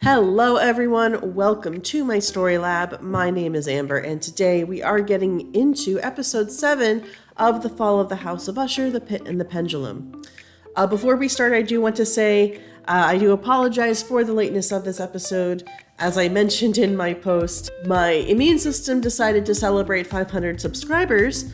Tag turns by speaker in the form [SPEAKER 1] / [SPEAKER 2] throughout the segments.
[SPEAKER 1] Hello everyone, welcome to my story lab. My name is Amber and today we are getting into episode 7 of The Fall of the House of Usher, The Pit and the Pendulum. Before we start, I do want to say I do apologize for the lateness of this episode. As I mentioned in my post, my immune system decided to celebrate 500 subscribers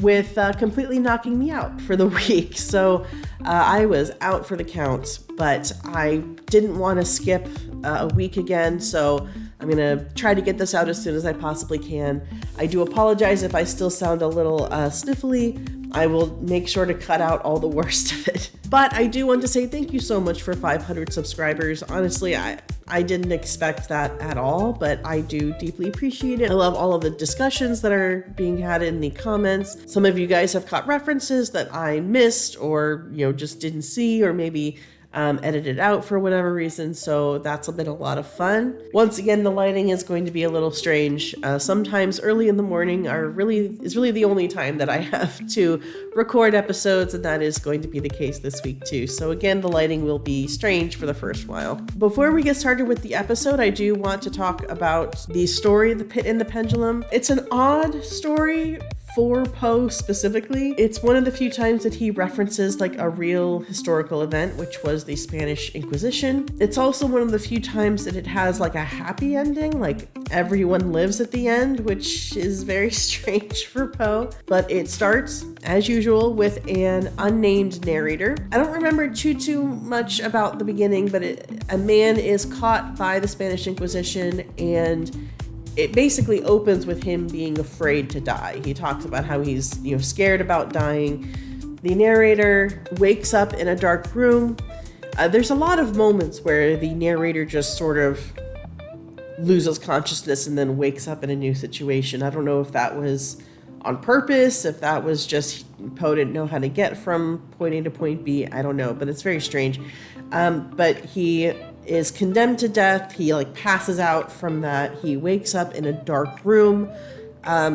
[SPEAKER 1] with completely knocking me out for the week. So I was out for the count, but I didn't want to skip a week again, so I'm going to try to get this out as soon as I possibly can. I do apologize if I still sound a little sniffly. I will make sure to cut out all the worst of it. But I do want to say thank you so much for 500 subscribers. Honestly, I didn't expect that at all, but I do deeply appreciate it. I love all of the discussions that are being had in the comments. Some of you guys have caught references that I missed or, just didn't see, or maybe edited out for whatever reason, so that's been a lot of fun. Once again, the lighting is going to be a little strange. Sometimes early in the morning is really the only time that I have to record episodes, and that is going to be the case this week too. So again, the lighting will be strange for the first while. Before we get started with the episode, I do want to talk about the story, The Pit and the Pendulum. It's an odd story for Poe specifically. It's one of the few times that he references a real historical event, which was the Spanish Inquisition. It's also one of the few times that it has a happy ending, everyone lives at the end, which is very strange for Poe. But it starts, as usual, with an unnamed narrator. I don't remember too much about the beginning, but a man is caught by the Spanish Inquisition, and it basically opens with him being afraid to die. He talks about how he's, scared about dying. The narrator wakes up in a dark room. There's a lot of moments where the narrator just sort of loses consciousness and then wakes up in a new situation. I don't know if that was on purpose, if that was just Poe didn't know how to get from point A to point B. I don't know, but it's very strange. But he is condemned to death. He passes out from that. He wakes up in a dark room.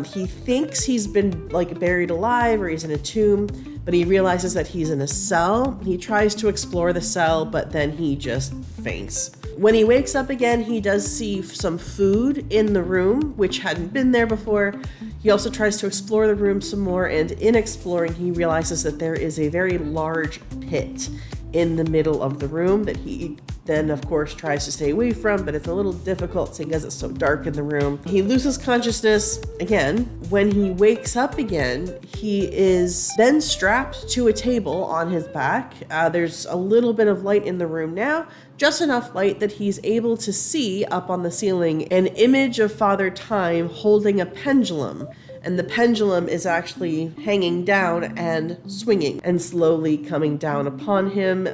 [SPEAKER 1] He thinks he's been buried alive or he's in a tomb, but he realizes that he's in a cell. He tries to explore the cell, but then he just faints. When he wakes up again, he does see some food in the room, which hadn't been there before. He also tries to explore the room some more, and in exploring, he realizes that there is a very large pit in the middle of the room that he then, of course, tries to stay away from, but it's a little difficult because it's so dark in the room. He loses consciousness again. When he wakes up again, he is then strapped to a table on his back. There's a little bit of light in the room now, just enough light that he's able to see up on the ceiling an image of Father Time holding a pendulum. And the pendulum is actually hanging down and swinging and slowly coming down upon him,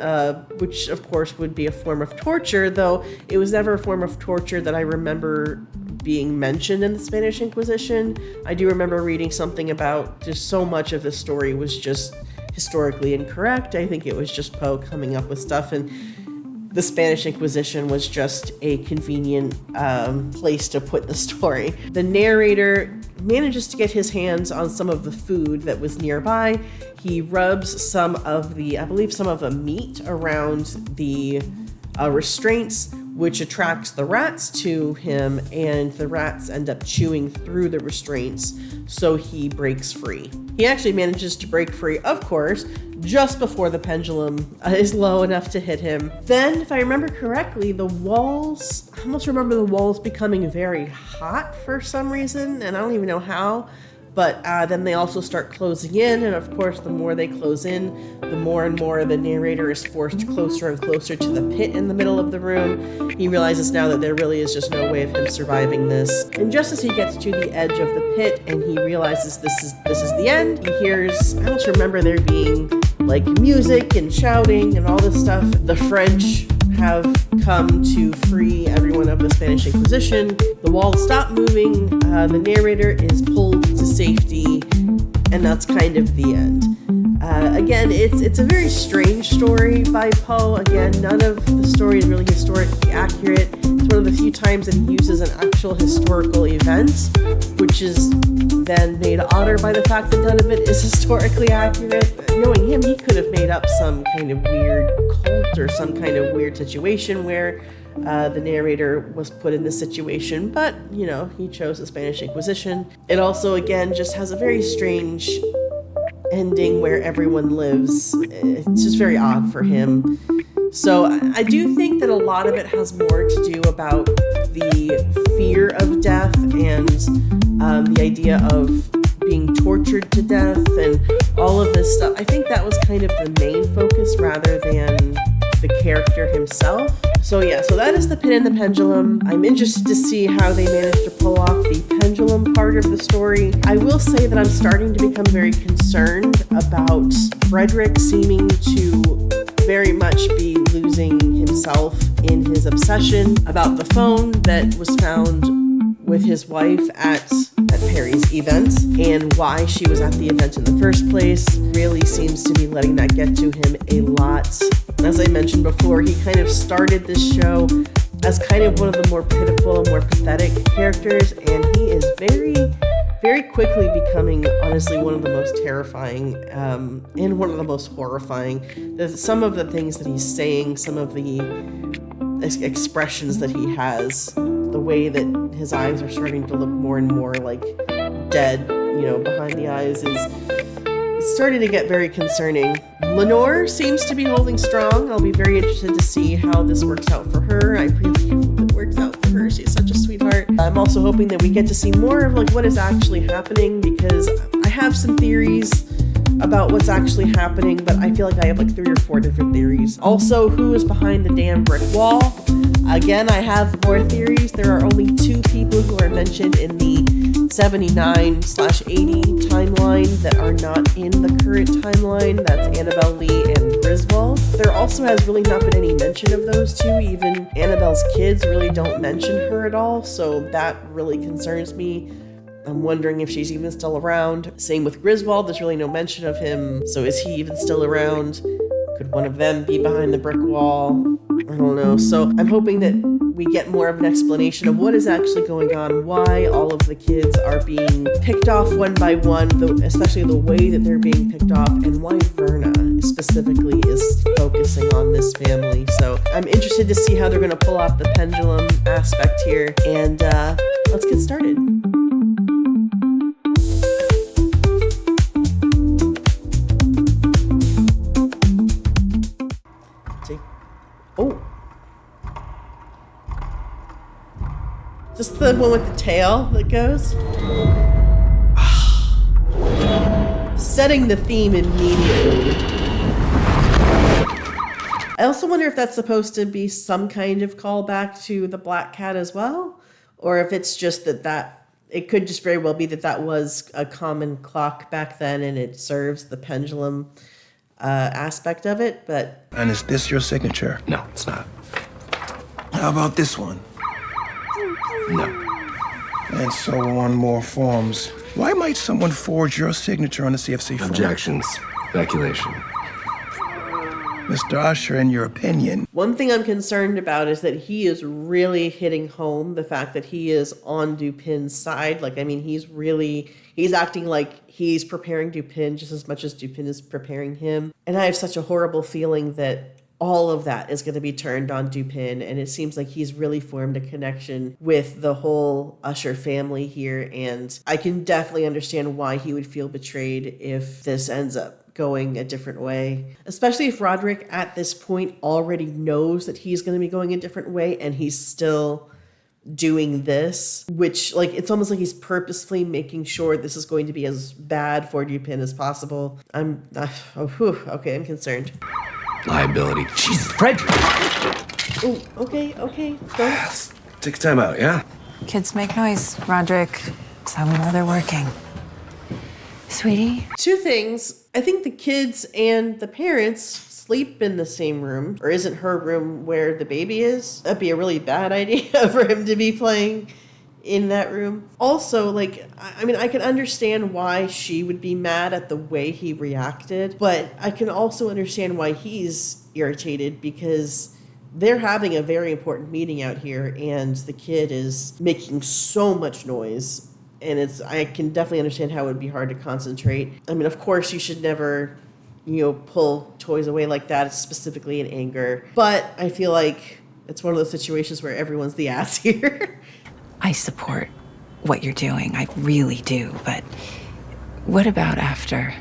[SPEAKER 1] which of course would be a form of torture, though it was never a form of torture that I remember being mentioned in the Spanish Inquisition. I do remember reading something about just so much of the story was just historically incorrect. I think it was just Poe coming up with stuff, and the Spanish Inquisition was just a convenient place to put the story. The narrator manages to get his hands on some of the food that was nearby. He rubs some of the meat around the restraints, which attracts the rats to him, and the rats end up chewing through the restraints, so he breaks free. He actually manages to break free, of course, just before the pendulum is low enough to hit him. Then, if I remember correctly, I almost remember the walls becoming very hot for some reason, and I don't even know how, but then they also start closing in, and of course, the more they close in, the more and more the narrator is forced closer and closer to the pit in the middle of the room. He realizes now that there really is just no way of him surviving this. And just as he gets to the edge of the pit and he realizes this is the end, he hears, I don't remember there being music and shouting and all this stuff. The French have come to free everyone of the Spanish Inquisition. The walls stop moving. The narrator is pulled to safety, and that's kind of the end. Again, it's a very strange story by Poe. Again, none of the story is really historically accurate. It's one of the few times that he uses an actual historical event, which is then made odder by the fact that none of it is historically accurate. Knowing him, he could have made up some kind of weird cult or some kind of weird situation where the narrator was put in this situation, but, he chose the Spanish Inquisition. It also, again, just has a very strange ending where everyone lives. It's just very odd for him. So I do think that a lot of it has more to do about the fear of death and the idea of being tortured to death and all of this stuff. I think that was kind of the main focus rather than the character himself. So that is the Pin and the Pendulum. I'm interested to see how they managed to pull off the pendulum part of the story. I will say that I'm starting to become very concerned about Frederick seeming to very much be losing himself in his obsession about the phone that was found with his wife at Perry's event, and why she was at the event in the first place. Really seems to be letting that get to him a lot. As I mentioned before, he kind of started this show as kind of one of the more pitiful and more pathetic characters, and he is very, very quickly becoming, honestly, one of the most terrifying and one of the most horrifying. Some of the things that he's saying, some of the expressions that he has, the way that his eyes are starting to look more and more like dead, behind the eyes, is starting to get very concerning. Lenore seems to be holding strong. I'll be very interested to see how this works out for her. I really hope it works out for her. She's such a sweetheart. I'm also hoping that we get to see more of what is actually happening, because I have some theories about what's actually happening, but I feel like I have 3 or 4 different theories. Also, who is behind the damn brick wall? Again, I have more theories. There are only 2 people who are mentioned in the 79/80 timeline that are not in the current timeline. That's Annabelle Lee and Griswold. There also has really not been any mention of those 2. Even Annabelle's kids really don't mention her at all, so that really concerns me. I'm wondering if she's even still around. Same with Griswold, there's really no mention of him, so is he even still around? Could one of them be behind the brick wall? I don't know. So I'm hoping that we get more of an explanation of what is actually going on, why all of the kids are being picked off one by one, especially the way that they're being picked off, and why Verna specifically is focusing on this family. So I'm interested to see how they're going to pull off the pendulum aspect here, and let's get started. Oh. Just the one with the tail that goes. Setting the theme immediately. I also wonder if that's supposed to be some kind of callback to the Black Cat as well, or if it's just that it could just very well be that was a common clock back then and it serves the pendulum aspect of it, but...
[SPEAKER 2] And is this your signature?
[SPEAKER 3] No, it's not.
[SPEAKER 2] How about this one?
[SPEAKER 3] No.
[SPEAKER 2] And so on more forms. Why might someone forge your signature on the CFC form?
[SPEAKER 3] Objections. Speculation.
[SPEAKER 2] Mr. Usher, in your opinion...
[SPEAKER 1] One thing I'm concerned about is that he is really hitting home the fact that he is on Dupin's side. He's acting like he's preparing Dupin just as much as Dupin is preparing him. And I have such a horrible feeling that all of that is going to be turned on Dupin, and it seems like he's really formed a connection with the whole Usher family here, and I can definitely understand why he would feel betrayed if this ends up going a different way, especially if Roderick at this point already knows that he's going to be going a different way and he's still doing this, which it's almost like he's purposefully making sure this is going to be as bad for Dupin as possible. I'm concerned.
[SPEAKER 3] Liability. Jesus, Frederick!
[SPEAKER 1] Oh, okay.
[SPEAKER 3] Let's take a time out, yeah?
[SPEAKER 4] Kids make noise, Roderick. That's how we know they're working. Sweetie?
[SPEAKER 1] 2 things. I think the kids and the parents sleep in the same room, or isn't her room where the baby is? That'd be a really bad idea for him to be playing in that room. Also, I can understand why she would be mad at the way he reacted, but I can also understand why he's irritated, because they're having a very important meeting out here and the kid is making so much noise, and I can definitely understand how it would be hard to concentrate. I mean, of course you should never pull toys away like that, specifically in anger, but I feel like it's one of those situations where everyone's the ass here.
[SPEAKER 4] I support what you're doing. I really do. But what about after?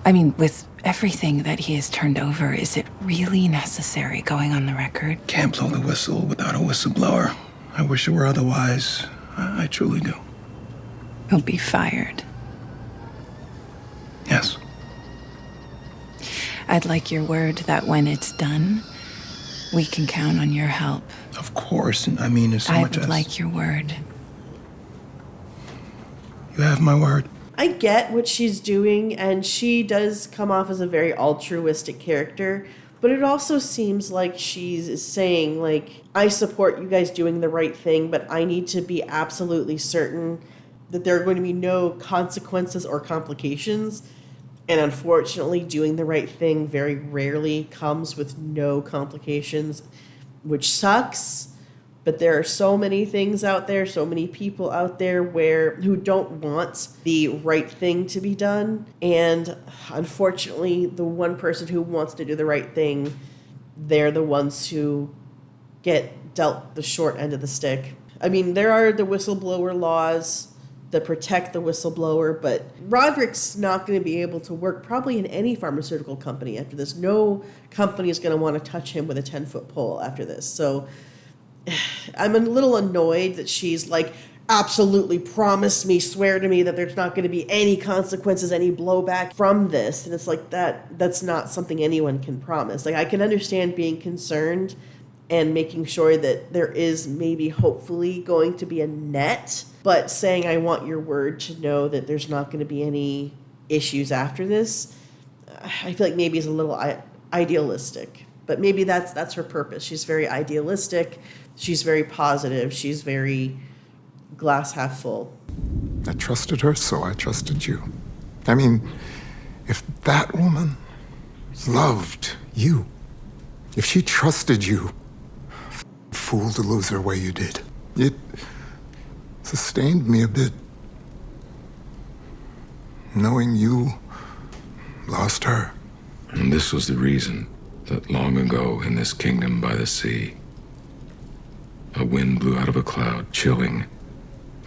[SPEAKER 4] I mean, with everything that he has turned over, is it really necessary going on the record?
[SPEAKER 2] Can't blow the whistle without a whistleblower. I wish it were otherwise. I truly do.
[SPEAKER 4] He'll be fired.
[SPEAKER 2] Yes.
[SPEAKER 4] I'd like your word that when it's done, we can count on your help.
[SPEAKER 2] Of course. I mean, as
[SPEAKER 4] I
[SPEAKER 2] much
[SPEAKER 4] would
[SPEAKER 2] as...
[SPEAKER 4] like your word.
[SPEAKER 2] You have my word.
[SPEAKER 1] I get what she's doing, and she does come off as a very altruistic character, but it also seems like she's saying, like, I support you guys doing the right thing, but I need to be absolutely certain that there are going to be no consequences or complications. And unfortunately, doing the right thing very rarely comes with no complications, which sucks. But there are so many things out there, so many people out there who don't want the right thing to be done. And unfortunately, the one person who wants to do the right thing, they're the ones who get dealt the short end of the stick. I mean, there are the whistleblower laws that protect the whistleblower, but Roderick's not going to be able to work probably in any pharmaceutical company after this. No company is going to want to touch him with a 10-foot pole after this. So I'm a little annoyed that she's like, absolutely promise me, swear to me that there's not going to be any consequences, any blowback from this. And it's like, that's not something anyone can promise. Like, I can understand being concerned and making sure that there is maybe hopefully going to be a net, but saying I want your word to know that there's not going to be any issues after this, I feel like maybe is a little idealistic. But maybe that's her purpose. She's very idealistic. She's very positive. She's very glass half full.
[SPEAKER 5] I trusted her, so I trusted you. I mean, if that woman loved you, if she trusted you, fool to lose her the way you did. It sustained me a bit, knowing you lost her.
[SPEAKER 6] And this was the reason that long ago in this kingdom by the sea, a wind blew out of a cloud, chilling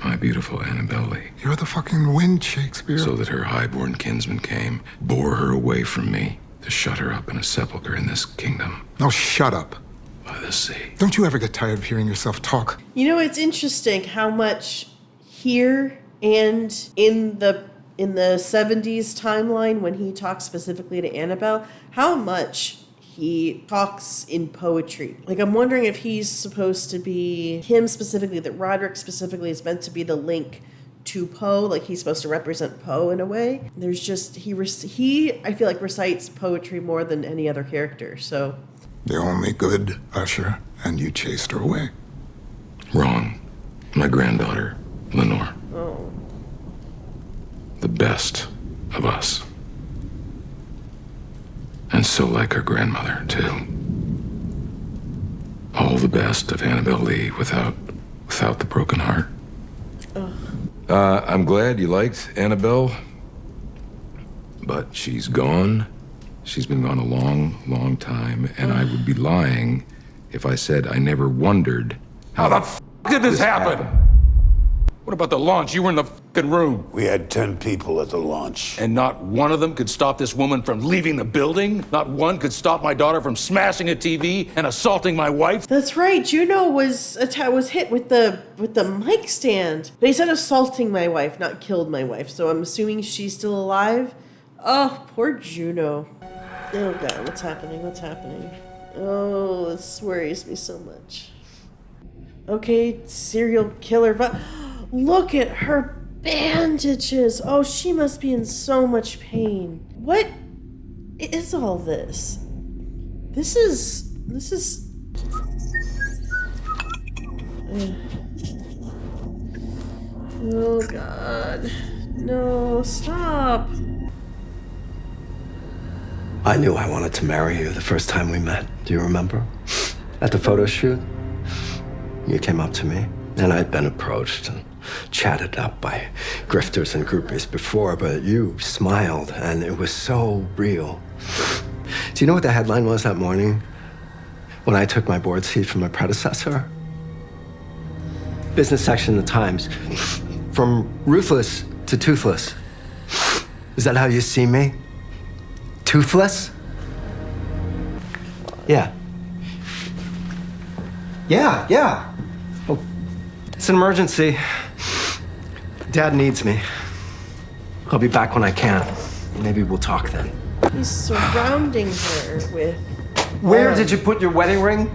[SPEAKER 6] my beautiful Annabelle Lee.
[SPEAKER 5] You're the fucking wind, Shakespeare.
[SPEAKER 6] So that her highborn kinsman came, bore her away from me, to shut her up in a sepulcher in this kingdom.
[SPEAKER 5] Oh, shut up.
[SPEAKER 6] By the sea.
[SPEAKER 5] Don't you ever get tired of hearing yourself talk?
[SPEAKER 1] You know, it's interesting how much here and in the 70s timeline, when he talks specifically to Annabelle, how much he talks in poetry. Like, I'm wondering if he's supposed to be, him specifically, that Roderick specifically is meant to be the link to Poe, like he's supposed to represent Poe in a way. There's just, he I feel like recites poetry more than any other character, so.
[SPEAKER 5] The only good, Usher, and you chased her away.
[SPEAKER 6] Wrong. My granddaughter, Lenore.
[SPEAKER 1] Oh.
[SPEAKER 6] The best of us. And so like her grandmother, too. All the best of Annabelle Lee without the broken heart. I'm glad you liked Annabelle, but she's gone. She's been gone a long, long time, and I would be lying if I said I never wondered
[SPEAKER 7] how the f did this happen? What about the launch? You were in the fucking room.
[SPEAKER 8] We had 10 people at the launch.
[SPEAKER 7] And not one of them could stop this woman from leaving the building? Not one could stop my daughter from smashing a TV and assaulting my wife?
[SPEAKER 1] That's right. Juno was hit with the mic stand. They said assaulting my wife, not killed my wife. So I'm assuming she's still alive. Oh, poor Juno. Oh God, what's happening? What's happening? Oh, this worries me so much. Okay, serial killer. Look at her bandages. Oh, she must be in so much pain. What is all this? This is. Oh God. No, stop.
[SPEAKER 3] I knew I wanted to marry you the first time we met. Do you remember? At the photo shoot, you came up to me, and I'd been approached and chatted up by grifters and groupies before, but you smiled, and it was so real. Do you know what the headline was that morning? when I took my board seat from my predecessor. Business section of the Times. From ruthless to toothless. Is that how you see me? Toothless? Yeah. Yeah. Oh, it's an emergency. Dad needs me. I'll be back when I can. Maybe we'll talk then.
[SPEAKER 1] He's surrounding her with...
[SPEAKER 3] Where did you put your wedding ring?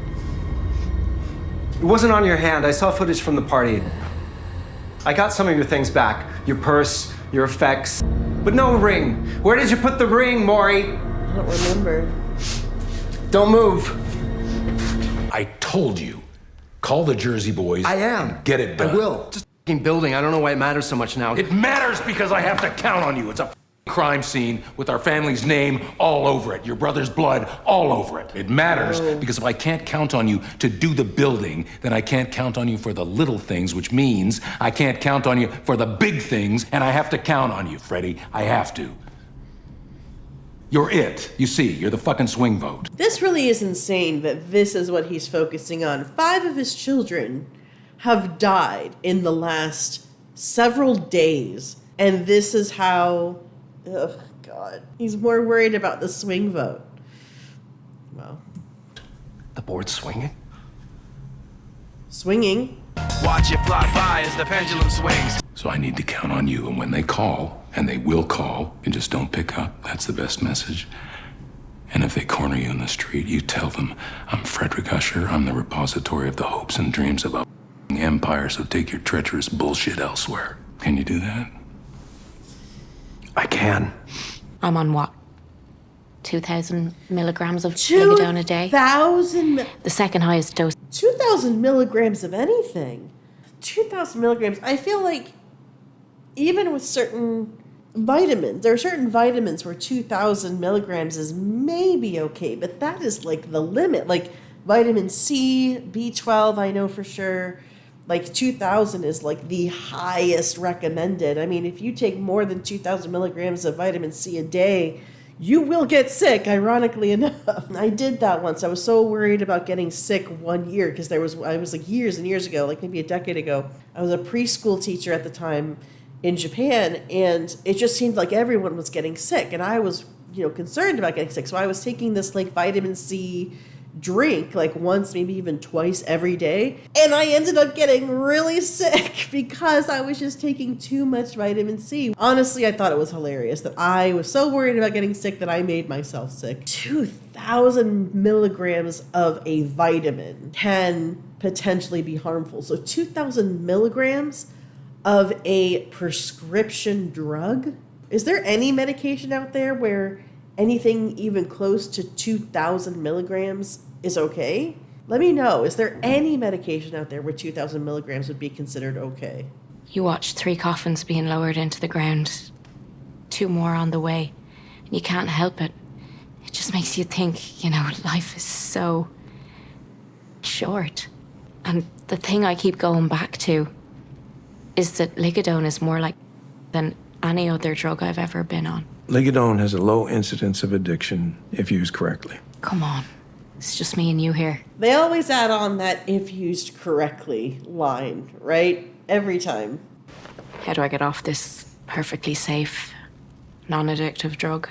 [SPEAKER 3] It wasn't on your hand. I saw footage from the party. I got some of your things back. Your purse, your effects. But no ring. Where did you put the ring, Maury?
[SPEAKER 1] I don't remember.
[SPEAKER 3] Don't move.
[SPEAKER 7] I told you. Call the Jersey boys.
[SPEAKER 3] I am.
[SPEAKER 7] And get it done.
[SPEAKER 3] I will. Just f***ing building. I don't know why it matters so much now.
[SPEAKER 7] It matters because I have to count on you. It's a f***ing crime scene with our family's name all over it. Your brother's blood all over it. It matters because if I can't count on you to do the building, then I can't count on you for the little things, which means I can't count on you for the big things, and I have to count on you, Freddie. I have to. You're it. You see, you're the fucking swing vote.
[SPEAKER 1] This really is insane that this is what he's focusing on. 5 of his children have died in the last several days, and this is how... Oh, God. He's more worried about the swing vote. Well.
[SPEAKER 3] The board's swinging?
[SPEAKER 1] Swinging?
[SPEAKER 9] Watch it fly by as the pendulum swings.
[SPEAKER 6] So I need to count on you, and when they call, and they will call, and just don't pick up, that's the best message. And if they corner you in the street, you tell them, I'm Frederick Usher, I'm the repository of the hopes and dreams of a empire, so take your treacherous bullshit elsewhere. Can you do that?
[SPEAKER 3] I can.
[SPEAKER 10] I'm on what? 2,000 milligrams of ligadone a day?
[SPEAKER 1] 2,000?
[SPEAKER 10] The second highest dose.
[SPEAKER 1] 2,000 milligrams of anything. 2,000 milligrams. I feel like even with certain vitamins, there are certain vitamins where 2,000 milligrams is maybe okay, but that is like the limit. Like vitamin C, B12, I know for sure. Like 2,000 is like the highest recommended. I mean, if you take more than 2,000 milligrams of vitamin C a day, you will get sick, ironically enough. I did that once. I was so worried about getting sick one year because I was like years and years ago, like maybe a decade ago. I was a preschool teacher at the time in Japan, and it just seemed like everyone was getting sick, and I was, concerned about getting sick. So I was taking this like vitamin C drink like once, maybe even twice every day, and I ended up getting really sick because I was just taking too much vitamin C. Honestly, I thought it was hilarious that I was so worried about getting sick that I made myself sick. 2,000 milligrams of a vitamin can potentially be harmful. So 2,000 milligrams of a prescription drug? Is there any medication out there where anything even close to 2,000 milligrams is okay? Let me know. Is there any medication out there where 2,000 milligrams would be considered okay?
[SPEAKER 10] You watch 3 coffins being lowered into the ground, 2 more on the way, and you can't help it. It just makes you think, life is so short. And the thing I keep going back to is that ligadone is more like than any other drug I've ever been on.
[SPEAKER 2] Ligadone has a low incidence of addiction if used correctly.
[SPEAKER 10] Come on. It's just me and you here.
[SPEAKER 1] They always add on that "if used correctly" line, right? Every time.
[SPEAKER 10] How do I get off this perfectly safe, non-addictive drug?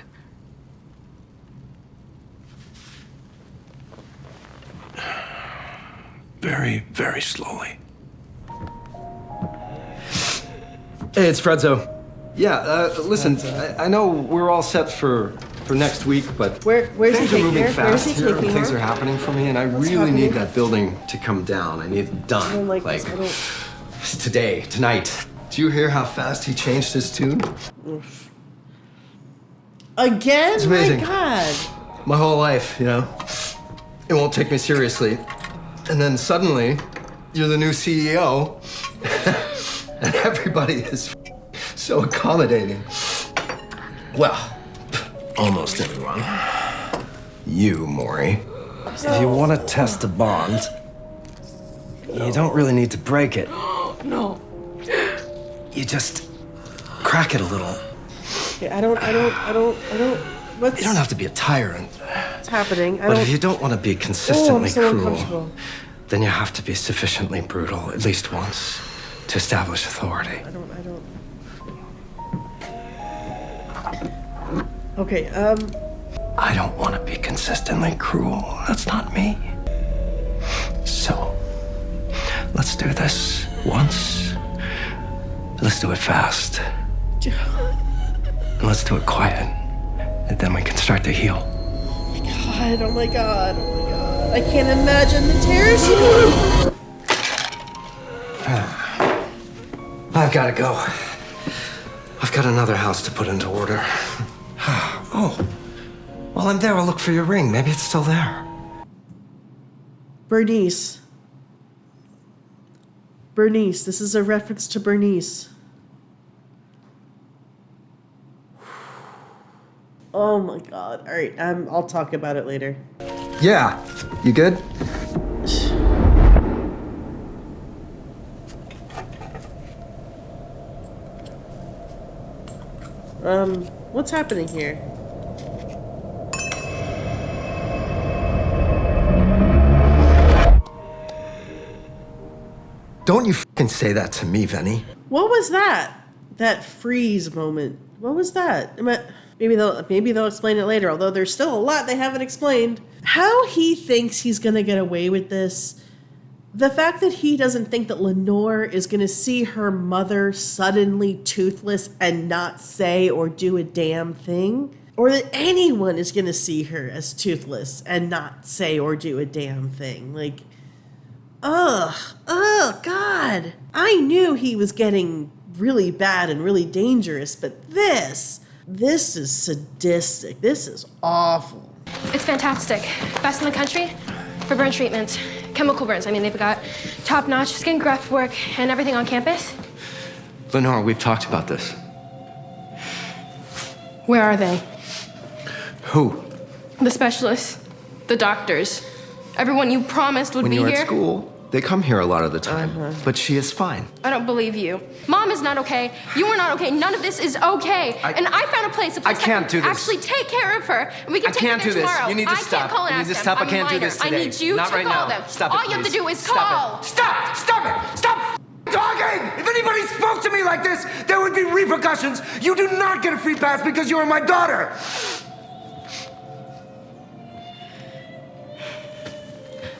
[SPEAKER 2] Very, very slowly.
[SPEAKER 3] Hey, it's Fredzo. Yeah, listen, I know we're all set for next week, but
[SPEAKER 1] where's he
[SPEAKER 3] things are
[SPEAKER 1] taking
[SPEAKER 3] moving
[SPEAKER 1] her? Where's
[SPEAKER 3] fast
[SPEAKER 1] he
[SPEAKER 3] here.
[SPEAKER 1] taking
[SPEAKER 3] Things
[SPEAKER 1] her?
[SPEAKER 3] are happening for me, and I
[SPEAKER 1] What's
[SPEAKER 3] really
[SPEAKER 1] happening?
[SPEAKER 3] need that building to come down. I need it done.
[SPEAKER 1] I don't like this. I don't...
[SPEAKER 3] Today, tonight. Do you hear how fast he changed his tune?
[SPEAKER 1] Oof. Again?
[SPEAKER 3] It's amazing.
[SPEAKER 1] My God.
[SPEAKER 3] My whole life, it won't take me seriously. And then suddenly, you're the new CEO, and everybody is so accommodating. Well, almost everyone. You, Maury. If you want to test a bond, you don't really need to break it.
[SPEAKER 10] No.
[SPEAKER 3] You just crack it a little.
[SPEAKER 1] Okay, I don't. What's...
[SPEAKER 3] You don't have to be a tyrant.
[SPEAKER 1] what's happening.
[SPEAKER 3] But if you don't want to be consistently
[SPEAKER 1] so
[SPEAKER 3] cruel,
[SPEAKER 1] uncomfortable.
[SPEAKER 3] then you have to be sufficiently brutal, at least once, to establish authority.
[SPEAKER 1] I don't. Okay,
[SPEAKER 3] I don't want to be consistently cruel. That's not me. So, let's do this once. Let's do it fast. And let's do it quiet. And then we can start to heal.
[SPEAKER 1] Oh my god. I can't imagine the terror she would.
[SPEAKER 3] I've got to go. I've got another house to put into order. Oh, while I'm there, I'll look for your ring. Maybe it's still there.
[SPEAKER 1] Berenice. Berenice. This is a reference to Berenice. Oh my god. All right, I'll talk about it later.
[SPEAKER 3] Yeah. You good?
[SPEAKER 1] What's happening here?
[SPEAKER 3] Don't you f***ing say that to me, Venny.
[SPEAKER 1] What was that? That freeze moment. What was that? Maybe they'll explain it later, although there's still a lot they haven't explained. How he thinks he's gonna get away with this. The fact that he doesn't think that Lenore is gonna see her mother suddenly toothless and not say or do a damn thing. Or that anyone is gonna see her as toothless and not say or do a damn thing. Like, God. I knew he was getting really bad and really dangerous, but this is sadistic. This is awful.
[SPEAKER 11] It's fantastic. Best in the country for burn treatment. Chemical burns. I mean, they've got top-notch skin graft work and everything on campus.
[SPEAKER 3] Lenore, we've talked about this.
[SPEAKER 11] Where are they?
[SPEAKER 3] Who?
[SPEAKER 11] The specialists, the doctors, everyone you promised would
[SPEAKER 3] When
[SPEAKER 11] be
[SPEAKER 3] you're
[SPEAKER 11] here.
[SPEAKER 3] at school, they come here a lot of the time. But she is fine.
[SPEAKER 11] I don't believe you. Mom is not okay. You are not okay. None of this is okay. And I found a place
[SPEAKER 3] I can't do this.
[SPEAKER 11] actually take care of her, and we can take her there tomorrow.
[SPEAKER 3] You need to stop.
[SPEAKER 11] I can't call and
[SPEAKER 3] You
[SPEAKER 11] ask
[SPEAKER 3] need to
[SPEAKER 11] them.
[SPEAKER 3] stop. I
[SPEAKER 11] I'm a
[SPEAKER 3] can't do
[SPEAKER 11] minor.
[SPEAKER 3] this today.
[SPEAKER 11] I need you
[SPEAKER 3] Not
[SPEAKER 11] to
[SPEAKER 3] right
[SPEAKER 11] call
[SPEAKER 3] now.
[SPEAKER 11] them.
[SPEAKER 3] Stop it,
[SPEAKER 11] All you have to
[SPEAKER 3] please.
[SPEAKER 11] do is
[SPEAKER 3] Stop
[SPEAKER 11] call.
[SPEAKER 3] it. Stop! Stop it! Stop talking! If anybody spoke to me like this, there would be repercussions. You do not get a free pass because you are my daughter.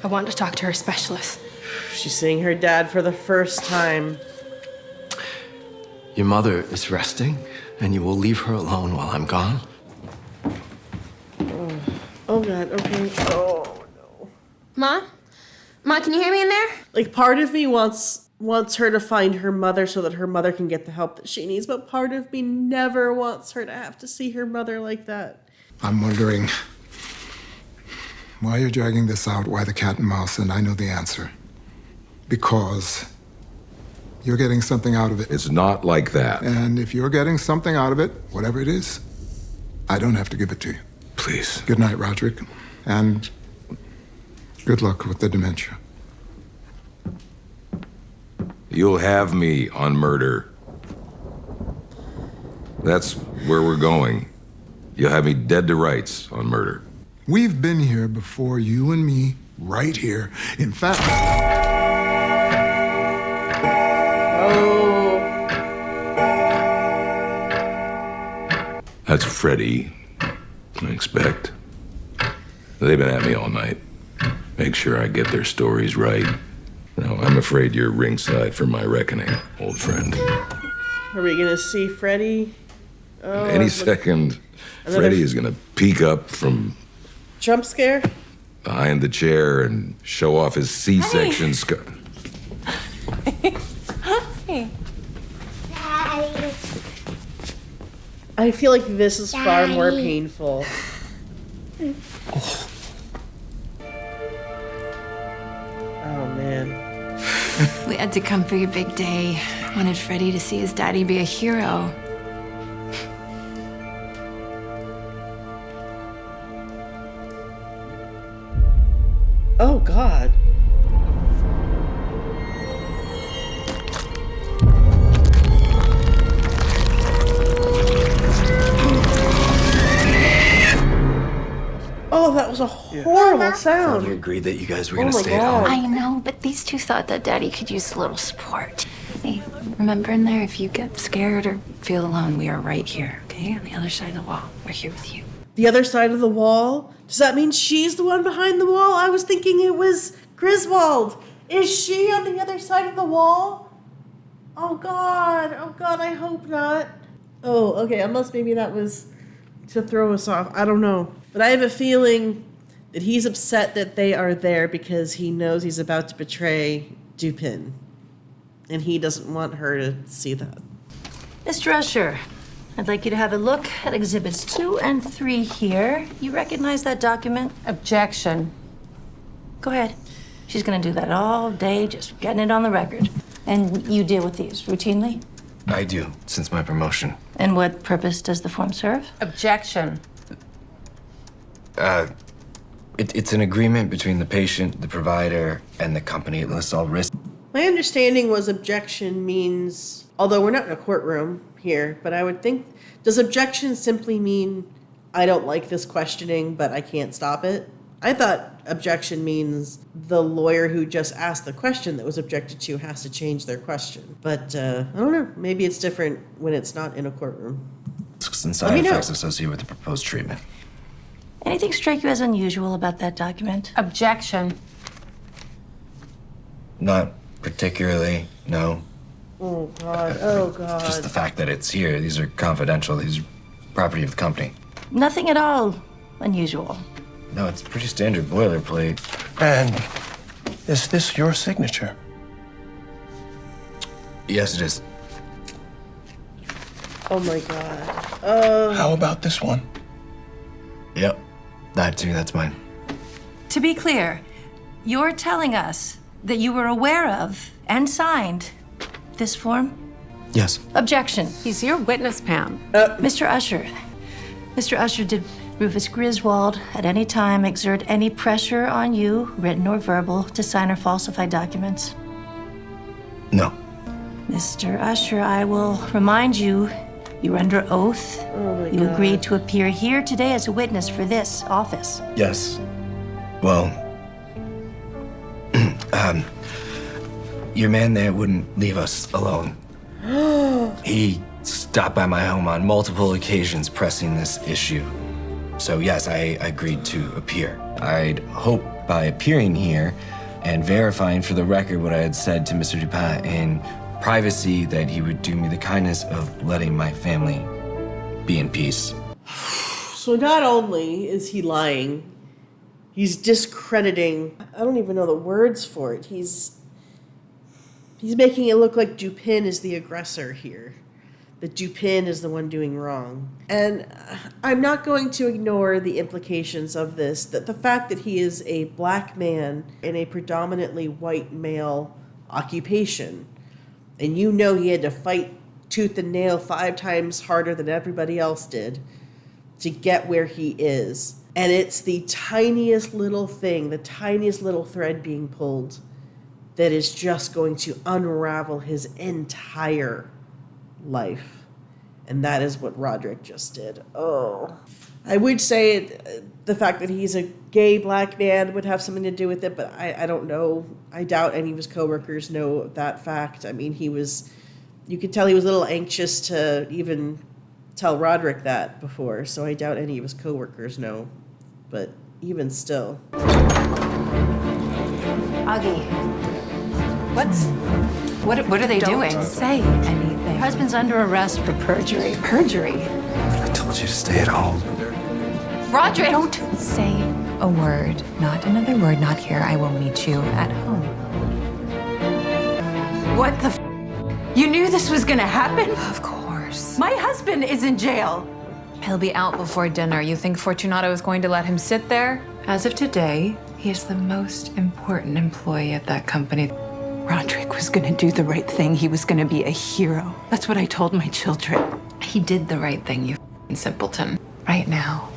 [SPEAKER 11] I want to talk to her specialist.
[SPEAKER 1] She's seeing her dad for the first time.
[SPEAKER 3] Your mother is resting, and you will leave her alone while I'm gone.
[SPEAKER 1] Oh God, okay. Oh no.
[SPEAKER 11] Ma? Ma, can you hear me in there?
[SPEAKER 1] Like, part of me wants her to find her mother so that her mother can get the help that she needs, but part of me never wants her to have to see her mother like that.
[SPEAKER 5] I'm wondering why you're dragging this out, why the cat and mouse, and I know the answer. Because you're getting something out of it.
[SPEAKER 6] It's not like that.
[SPEAKER 5] And if you're getting something out of it, whatever it is, I don't have to give it to you.
[SPEAKER 6] Please.
[SPEAKER 5] Good night, Roderick. And good luck with the dementia.
[SPEAKER 6] You'll have me on murder. That's where we're going. You'll have me dead to rights on murder.
[SPEAKER 5] We've been here before, you and me, right here. In fact...
[SPEAKER 1] Oh.
[SPEAKER 6] That's Freddie, I expect. They've been at me all night. Make sure I get their stories right. Now, I'm afraid you're ringside for my reckoning, old friend.
[SPEAKER 1] Are we gonna see Freddie? Oh,
[SPEAKER 6] Any second, Freddie is gonna peek up from
[SPEAKER 1] jump scare?
[SPEAKER 6] behind the chair and show off his C-section scar.
[SPEAKER 11] Hey.
[SPEAKER 1] I feel like this is far more painful. Oh man.
[SPEAKER 4] We had to come for your big day. Wanted Freddie to see his daddy be a hero.
[SPEAKER 1] Oh God. Oh, that was was a horrible sound.
[SPEAKER 3] We agreed that you guys were
[SPEAKER 1] Oh
[SPEAKER 3] gonna
[SPEAKER 1] my
[SPEAKER 3] stay at home.
[SPEAKER 1] God.
[SPEAKER 4] I know, but these two thought that Daddy could use a little support. Hey, remember in there, if you get scared or feel alone, we are right here, okay? On the other side of the wall. We're here with you.
[SPEAKER 1] The other side of the wall? Does that mean she's the one behind the wall? I was thinking it was Griswold. Is she on the other side of the wall? Oh God, I hope not. Oh, okay, unless maybe that was to throw us off. I don't know. But I have a feeling that he's upset that they are there because he knows he's about to betray Dupin. And he doesn't want her to see that.
[SPEAKER 12] Mr. Usher, I'd like you to have a look at Exhibits 2 and 3 here. You recognize that document?
[SPEAKER 13] Objection.
[SPEAKER 12] Go ahead. She's gonna do that all day, just getting it on the record. And you deal with these routinely?
[SPEAKER 3] I do, since my promotion.
[SPEAKER 12] And what purpose does the form serve?
[SPEAKER 13] Objection.
[SPEAKER 3] It's an agreement between the patient, the provider, and the company. It lists all risks.
[SPEAKER 1] My understanding was objection means, although we're not in a courtroom here, but I would think, does objection simply mean I don't like this questioning, but I can't stop it? I thought objection means the lawyer who just asked the question that was objected to has to change their question. But I don't know, maybe it's different when it's not in a courtroom.
[SPEAKER 3] Risks and side effects associated with the proposed treatment.
[SPEAKER 12] Anything strike you as unusual about that document?
[SPEAKER 13] Objection.
[SPEAKER 3] Not particularly, no.
[SPEAKER 1] Oh God, oh God.
[SPEAKER 3] Just the fact that it's here. These are confidential. These are property of the company.
[SPEAKER 12] Nothing at all unusual.
[SPEAKER 3] No, it's pretty standard boilerplate.
[SPEAKER 2] And is this your signature?
[SPEAKER 3] Yes, it is.
[SPEAKER 1] Oh my God.
[SPEAKER 2] How about this one?
[SPEAKER 3] Yep, that too, that's mine.
[SPEAKER 12] To be clear, you're telling us that you were aware of and signed this form?
[SPEAKER 3] Yes.
[SPEAKER 12] Objection.
[SPEAKER 13] He's your witness, Pam.
[SPEAKER 12] Mr. Usher, did Rufus Griswold at any time exert any pressure on you, written or verbal, to sign or falsify documents?
[SPEAKER 3] No.
[SPEAKER 12] Mr. Usher, I will remind you, you were under oath. You agreed to appear here today as a witness for this office.
[SPEAKER 3] Yes. Well, your man there wouldn't leave us alone. He stopped by my home on multiple occasions pressing this issue. So yes, I agreed to appear. I'd hope by appearing here and verifying for the record what I had said to Mr. Dupin in privacy that he would do me the kindness of letting my family be in peace.
[SPEAKER 1] So not only is he lying, he's discrediting, I don't even know the words for it. He's making it look like Dupin is the aggressor here. That Dupin is the one doing wrong. And I'm not going to ignore the implications of this, that the fact that he is a black man in a predominantly white male occupation, and you know he had to fight tooth and nail 5 times harder than everybody else did to get where he is. And it's the tiniest little thing, the tiniest little thread being pulled that is just going to unravel his entire life. And that is what Roderick just did. Oh. I would say the fact that he's a gay black man would have something to do with it, but I don't know. I doubt any of his coworkers know that fact. I mean, you could tell he was a little anxious to even tell Roderick that before, so I doubt any of his coworkers know. But even still.
[SPEAKER 4] Augie. What are they doing? Say anything.
[SPEAKER 12] Your husband's under arrest for perjury.
[SPEAKER 4] Perjury?
[SPEAKER 3] I told you to stay at home.
[SPEAKER 4] Roderick! Don't say a word. Not another word, not here. I will meet you at home. What the f? You knew this was gonna happen? Of course. My husband is in jail.
[SPEAKER 14] He'll be out before dinner. You think Fortunato is going to let him sit there?
[SPEAKER 4] As of today, he is the most important employee at that company. Roderick was gonna do the right thing. He was gonna be a hero. That's what I told my children. He did the right thing, you f***ing simpleton. Right now,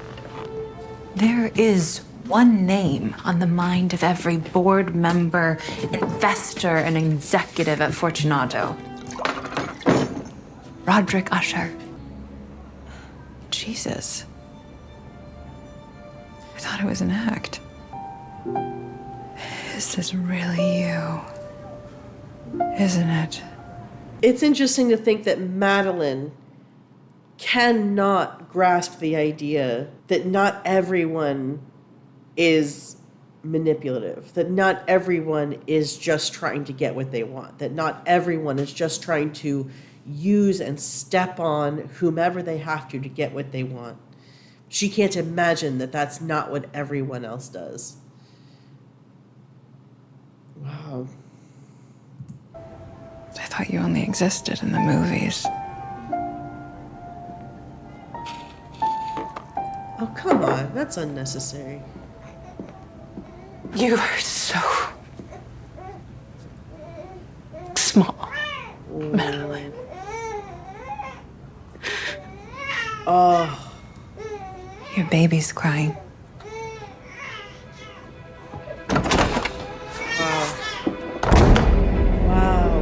[SPEAKER 4] there is one name on the mind of every board member, investor, and executive at Fortunato. Roderick Usher. Jesus. thought it was an act. This is really you, isn't it?
[SPEAKER 1] It's interesting to think that Madeline cannot grasp the idea that not everyone is manipulative, that not everyone is just trying to get what they want, that not everyone is just trying to use and step on whomever they have to get what they want. She can't imagine that that's not what everyone else does. Wow.
[SPEAKER 4] I thought you only existed in the movies.
[SPEAKER 1] Oh, come on. That's unnecessary.
[SPEAKER 4] You are so small, Madeline.
[SPEAKER 1] Oh.
[SPEAKER 4] Your baby's crying.
[SPEAKER 1] Wow. Wow.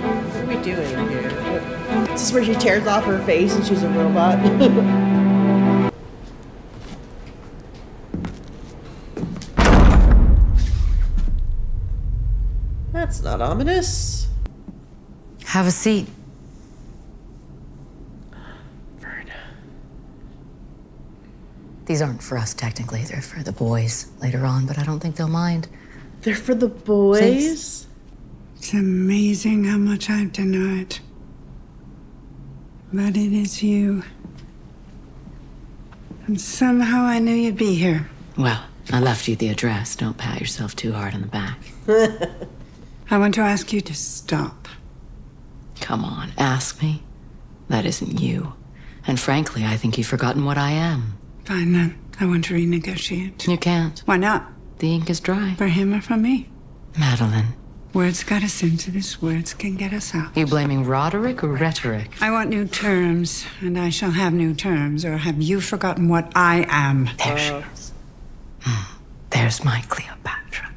[SPEAKER 1] What are we doing here? Is this where she tears off her face and she's a robot? That's not ominous.
[SPEAKER 15] Have a seat.
[SPEAKER 1] Verna.
[SPEAKER 15] These aren't for us, technically. They're for the boys later on, but I don't think they'll mind.
[SPEAKER 1] They're for the boys?
[SPEAKER 15] Thanks.
[SPEAKER 16] It's amazing how much I've denied. But it is you. And somehow I knew you'd be here.
[SPEAKER 15] Well, I left you the address. Don't pat yourself too hard on the back.
[SPEAKER 16] I want to ask you to stop.
[SPEAKER 15] Come on, ask me. That isn't you. And frankly, I think you've forgotten what I am.
[SPEAKER 16] Fine then. I want to renegotiate.
[SPEAKER 15] You can't.
[SPEAKER 16] Why not?
[SPEAKER 15] The ink is dry.
[SPEAKER 16] For him or for me?
[SPEAKER 15] Madeline.
[SPEAKER 16] Words got us into this. Words can get us out.
[SPEAKER 15] You blaming Roderick or rhetoric?
[SPEAKER 16] I want new terms, and I shall have new terms. Or have you forgotten what I am?
[SPEAKER 15] There she is. There's my Cleopatra.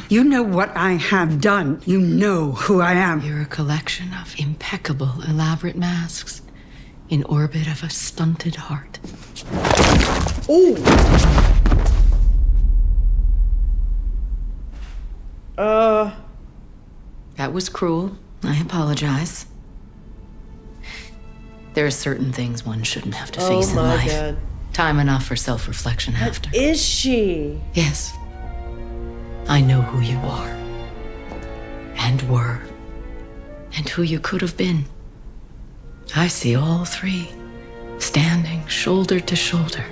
[SPEAKER 16] You know what I have done. You know who I am.
[SPEAKER 15] You're a collection of impeccable, elaborate masks in orbit of a stunted heart.
[SPEAKER 1] Ooh.
[SPEAKER 15] That was cruel. I apologize. There are certain things one shouldn't have to face in life.
[SPEAKER 1] God.
[SPEAKER 15] Time enough for self-reflection after.
[SPEAKER 1] Is she?
[SPEAKER 15] Yes. I know who you are. And were. And who you could have been. I see all three, standing shoulder to shoulder.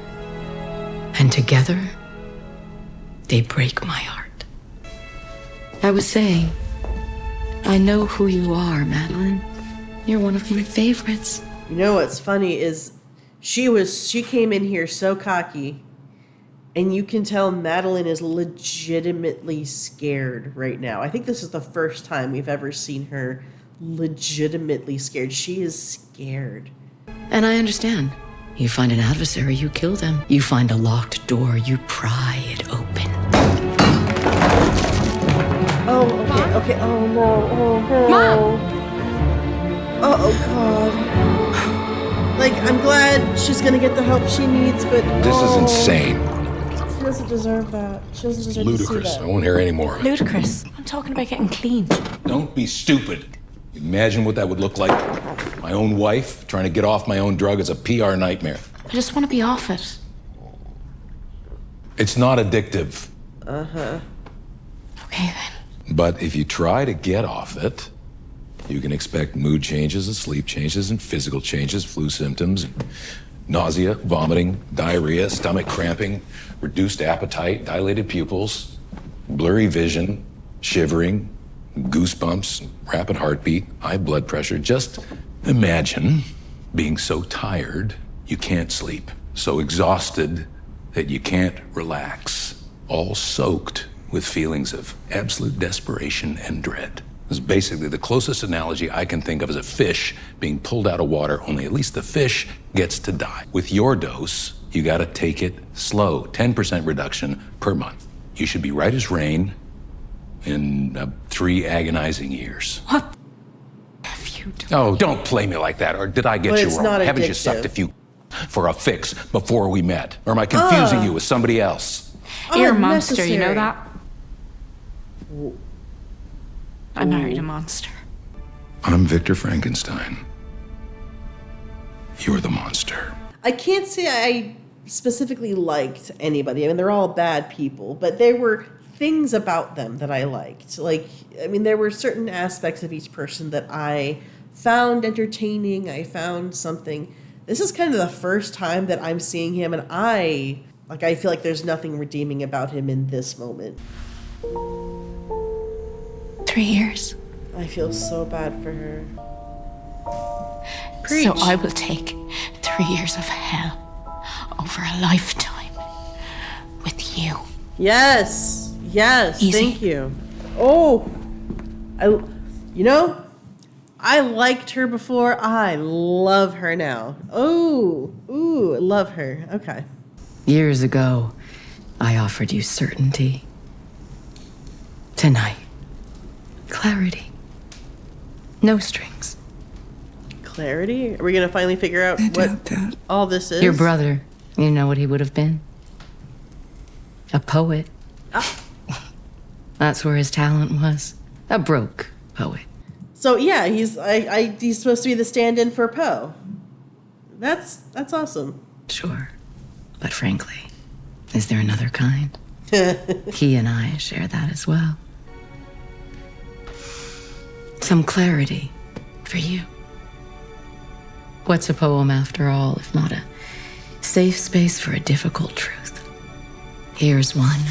[SPEAKER 15] And together, they break my heart. I was saying, I know who you are, Madeline. You're one of my favorites.
[SPEAKER 1] You know what's funny is she came in here so cocky, and you can tell Madeline is legitimately scared right now. I think this is the first time we've ever seen her legitimately scared. She is scared.
[SPEAKER 15] And I understand. You find an adversary, you kill them. You find a locked door, you pry it open.
[SPEAKER 1] Oh, okay. Oh, no. Oh, no.
[SPEAKER 14] Mom!
[SPEAKER 1] Oh, God. Like, I'm glad she's gonna get the help she needs, but...
[SPEAKER 7] This is insane.
[SPEAKER 1] She doesn't deserve that. She doesn't deserve
[SPEAKER 7] Ludicrous.
[SPEAKER 1] to see
[SPEAKER 7] I
[SPEAKER 1] that.
[SPEAKER 7] won't hear any more.
[SPEAKER 10] Ludicrous. I'm talking about getting clean.
[SPEAKER 7] Don't be stupid. Imagine what that would look like. My own wife trying to get off my own drug is a PR nightmare.
[SPEAKER 10] I just want to be off it.
[SPEAKER 7] It's not addictive.
[SPEAKER 1] Uh-huh.
[SPEAKER 10] Okay, then.
[SPEAKER 7] But if you try to get off it, you can expect mood changes and sleep changes and physical changes, flu symptoms, nausea, vomiting, diarrhea, stomach cramping, reduced appetite, dilated pupils, blurry vision, shivering, goosebumps, rapid heartbeat, high blood pressure. Just imagine being so tired you can't sleep, so exhausted that you can't relax, all soaked with feelings of absolute desperation and dread. This is basically the closest analogy I can think of as a fish being pulled out of water, only at least the fish gets to die. With your dose, you gotta take it slow, 10% reduction per month. You should be right as rain in 3 agonizing years.
[SPEAKER 10] What have you done?
[SPEAKER 7] Oh, don't play me like that, or did I get
[SPEAKER 1] But
[SPEAKER 7] you
[SPEAKER 1] it's
[SPEAKER 7] wrong?
[SPEAKER 1] not
[SPEAKER 7] Haven't you
[SPEAKER 1] addictive.
[SPEAKER 7] sucked a few for a fix before we met? Or am I confusing you with somebody else?
[SPEAKER 10] You're a monster, you know that? I married a monster.
[SPEAKER 6] I'm Victor Frankenstein. You're the monster.
[SPEAKER 1] I can't say I specifically liked anybody. I mean, they're all bad people, but there were things about them that I liked. Like, I mean, there were certain aspects of each person that I found entertaining. I found something. This is kind of the first time that I'm seeing him, and I feel like there's nothing redeeming about him in this moment.
[SPEAKER 10] 3 years.
[SPEAKER 1] I feel so bad for her.
[SPEAKER 10] Preach. So I will take 3 years of hell over a lifetime with you.
[SPEAKER 1] Yes. Yes.
[SPEAKER 10] Easy.
[SPEAKER 1] Thank you. Oh, I liked her before. I love her now. Oh, ooh, I love her. Okay.
[SPEAKER 15] Years ago, I offered you certainty. Tonight, clarity. No strings.
[SPEAKER 1] Clarity? Are we going to finally figure out what all this is?
[SPEAKER 15] Your brother, you know what he would have been? A poet. That's where his talent was. A broke poet.
[SPEAKER 1] So yeah, he's supposed to be the stand-in for Poe. That's awesome.
[SPEAKER 15] Sure. But frankly, is there another kind? He and I share that as well. Some clarity for you. What's a poem after all, if not a safe space for a difficult truth? Here's one.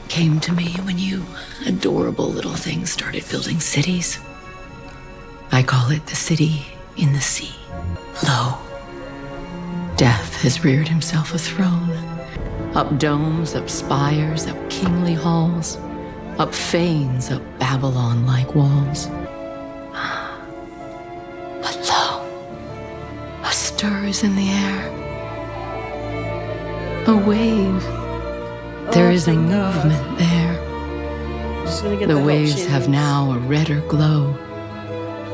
[SPEAKER 15] Came to me when you adorable little things started building cities. I call it the city in the sea. Lo, death has reared himself a throne. Up domes, up spires, up kingly halls, up fanes, up Babylon-like walls. But lo, a stir is in the air. A wave. There is a movement there. The waves have now a redder glow.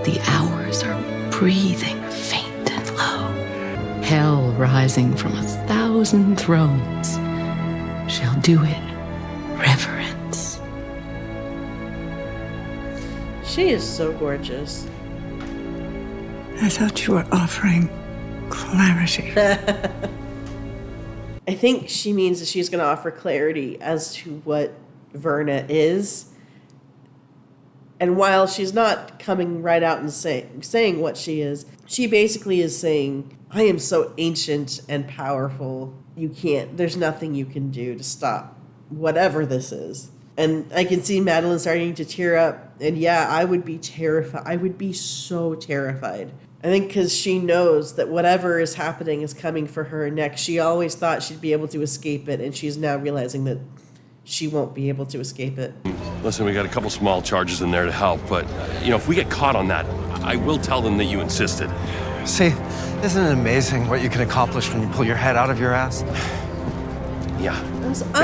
[SPEAKER 15] The hours are breathing faint and low. Hell rising from 1,000 thrones shall do it reverence.
[SPEAKER 1] She is so gorgeous.
[SPEAKER 16] I thought you were offering clarity.
[SPEAKER 1] I think she means that she's going to offer clarity as to what Verna is. And while she's not coming right out and saying what she is, she basically is saying, I am so ancient and powerful. There's nothing you can do to stop whatever this is. And I can see Madeline starting to tear up. And yeah, I would be terrified. I would be so terrified. I think because she knows that whatever is happening is coming for her next. She always thought she'd be able to escape it, and she's now realizing that she won't be able to escape it.
[SPEAKER 17] Listen, we got a couple small charges in there to help, but, if we get caught on that, I will tell them that you insisted.
[SPEAKER 3] See, isn't it amazing what you can accomplish when you pull your head out of your ass?
[SPEAKER 17] Yeah.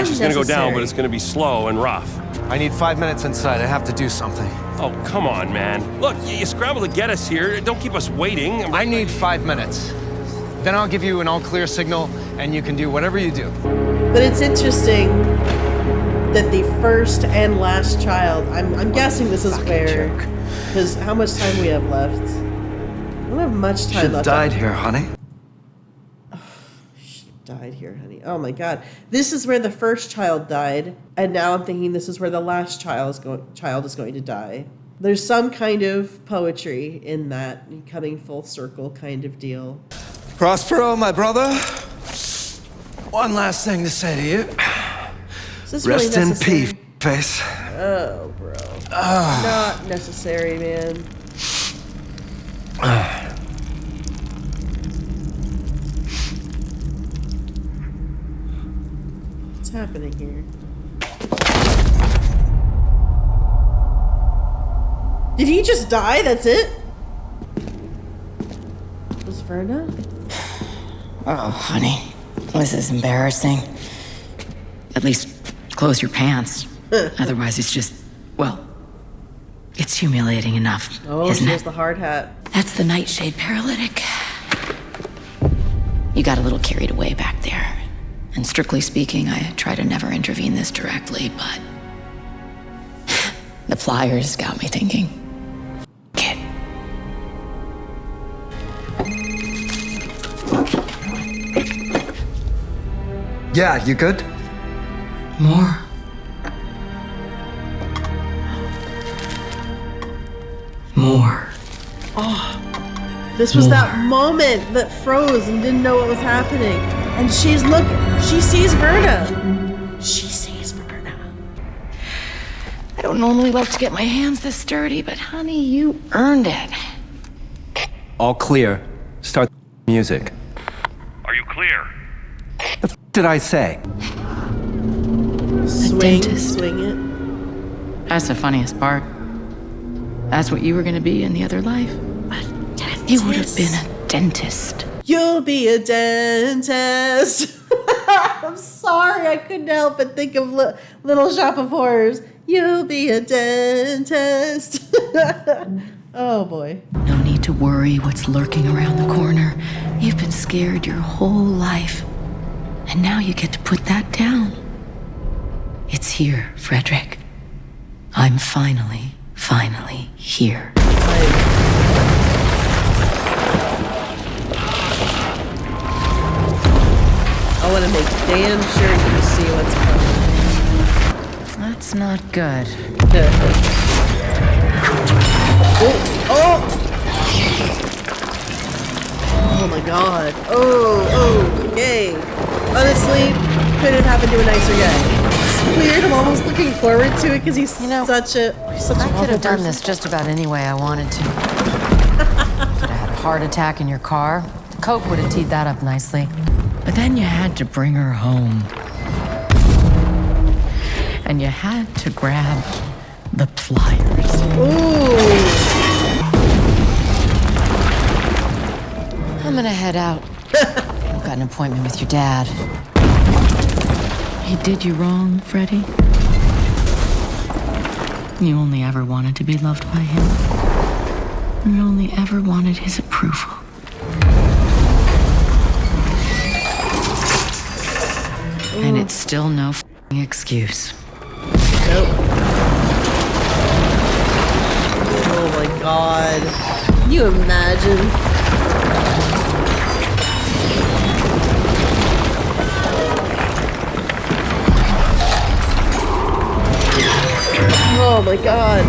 [SPEAKER 17] She's gonna go down, but it's gonna be slow and rough.
[SPEAKER 3] I need 5 minutes inside. I have to do something.
[SPEAKER 17] Oh, come on, man. Look, you scrambled to get us here. Don't keep us waiting.
[SPEAKER 3] I need 5 minutes. Then I'll give you an all-clear signal, and you can do whatever you do.
[SPEAKER 1] But it's interesting that the first and last child, I'm guessing this is where, because how much time we have left? We don't have much time left.
[SPEAKER 3] She died here, honey.
[SPEAKER 1] She died here, honey. Oh my God. This is where the first child died, and now I'm thinking this is where the last child is going to die. There's some kind of poetry in that coming full circle kind of deal.
[SPEAKER 3] Prospero, my brother. One last thing to say to you. Rest
[SPEAKER 1] really
[SPEAKER 3] in peace, face.
[SPEAKER 1] Oh, bro. Not necessary, man. What's happening here? Did he just die? That's it? Was Verna?
[SPEAKER 4] Oh, honey. This is embarrassing. At least close your pants. Otherwise, it's just, it's humiliating enough,
[SPEAKER 1] Oh,
[SPEAKER 4] isn't
[SPEAKER 1] she
[SPEAKER 4] it?
[SPEAKER 1] has the hard hat.
[SPEAKER 4] That's the nightshade paralytic.
[SPEAKER 15] You got a little carried away back there. And strictly speaking, I try to never intervene this directly, but the flyers got me thinking. Kid.
[SPEAKER 18] Yeah, you good?
[SPEAKER 15] More. More.
[SPEAKER 1] Oh, this was that moment that froze and didn't know what was happening. And she's looking. She sees Verna. She sees Verna.
[SPEAKER 15] I don't normally like to get my hands this dirty, but honey, you earned it.
[SPEAKER 3] All clear. Start the music.
[SPEAKER 19] Are you clear?
[SPEAKER 3] The f did I say?
[SPEAKER 1] Swing it.
[SPEAKER 15] That's the funniest part. That's what you were gonna be in the other life. You would have been a dentist.
[SPEAKER 1] You'll be a dentist. I'm sorry, I couldn't help but think of Little Shop of Horrors. You'll be a dentist. Oh boy.
[SPEAKER 15] No need to worry what's lurking around the corner. You've been scared your whole life. And now you get to put that down. It's here, Frederick. I'm finally here.
[SPEAKER 1] I want to make damn sure you see what's coming.
[SPEAKER 15] That's not good.
[SPEAKER 1] Oh my god. Oh, okay. Honestly, couldn't have happened to a nicer guy. It's weird, I'm almost looking forward to it because he's such a
[SPEAKER 20] I could have done this just about any way I wanted to. Could have had a heart attack in your car. Coke would have teed that up nicely.
[SPEAKER 15] But then you had to bring her home. And you had to grab the pliers.
[SPEAKER 20] I'm gonna head out. I've got an appointment with your dad.
[SPEAKER 15] He did you wrong, Freddie. You only ever wanted to be loved by him. You only ever wanted his approval. And it's still no f***ing excuse.
[SPEAKER 1] Nope. Oh my god. Can you imagine? Oh my god.